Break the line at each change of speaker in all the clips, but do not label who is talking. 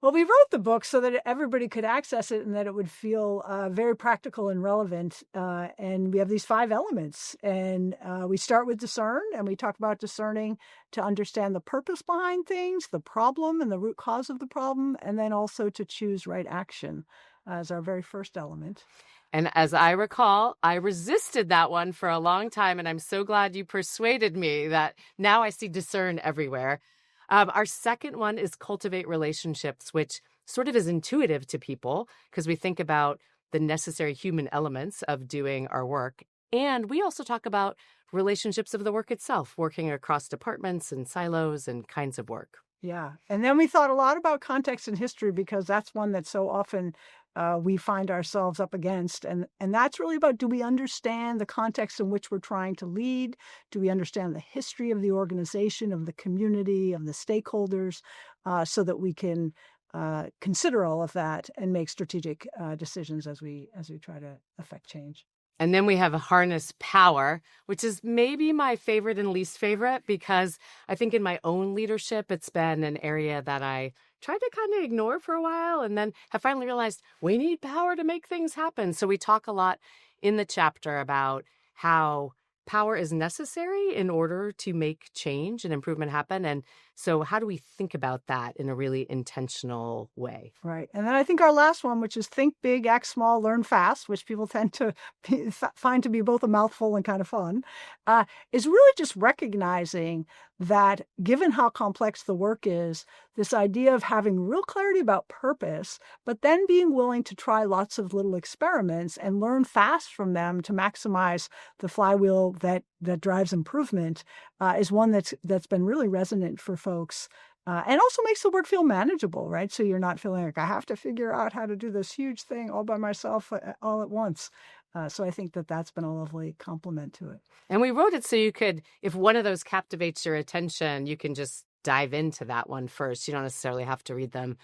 Well, we wrote the book so that everybody could access it and that it would feel very practical and relevant. And we have these 5 elements. And we start with discern, and we talk about discerning to understand the purpose behind things, the problem and the root cause of the problem, and then also to choose right action as our very first element.
And as I recall, I resisted that one for a long time, and I'm so glad you persuaded me that now I see discern everywhere. Our second one is cultivate relationships, which sort of is intuitive to people because we think about the necessary human elements of doing our work. And we also talk about relationships of the work itself, working across departments and silos and kinds of work.
Yeah. And then we thought a lot about context and history because that's one that so often we find ourselves up against. And that's really about, do we understand the context in which we're trying to lead? Do we understand the history of the organization, of the community, of the stakeholders, so that we can consider all of that and make strategic decisions as we try to affect change.
And then we have a harness power, which is maybe my favorite and least favorite because I think in my own leadership, it's been an area that I tried to kind of ignore for a while and then have finally realized we need power to make things happen. So we talk a lot in the chapter about how power is necessary in order to make change and improvement happen. And so how do we think about that in a really intentional way?
Right. And then I think our last one, which is think big, act small, learn fast, which people tend to find to be both a mouthful and kind of fun, is really just recognizing that given how complex the work is, this idea of having real clarity about purpose, but then being willing to try lots of little experiments and learn fast from them to maximize the flywheel that drives improvement, is one that's been really resonant for folks. And also makes the work feel manageable, right? So you're not feeling like I have to figure out how to do this huge thing all by myself all at once. So I think that's been a lovely complement to it.
And we wrote it so you could, if one of those captivates your attention, you can just dive into that one first. You don't necessarily have to read them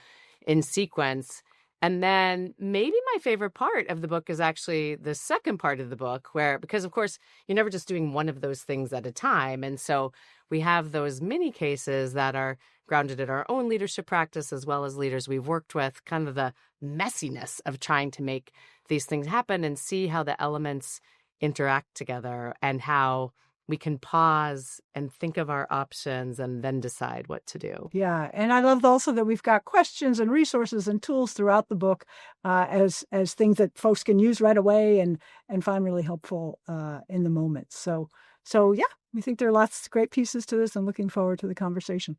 in sequence. And then maybe my favorite part of the book is actually the second part of the book because of course, you're never just doing one of those things at a time. And so we have those mini cases that are grounded in our own leadership practice as well as leaders we've worked with, kind of the messiness of trying to make these things happen and see how the elements interact together and how we can pause and think of our options and then decide what to do.
Yeah. And I love also that we've got questions and resources and tools throughout the book as things that folks can use right away and find really helpful in the moment. So yeah, we think there are lots of great pieces to this and looking forward to the conversation.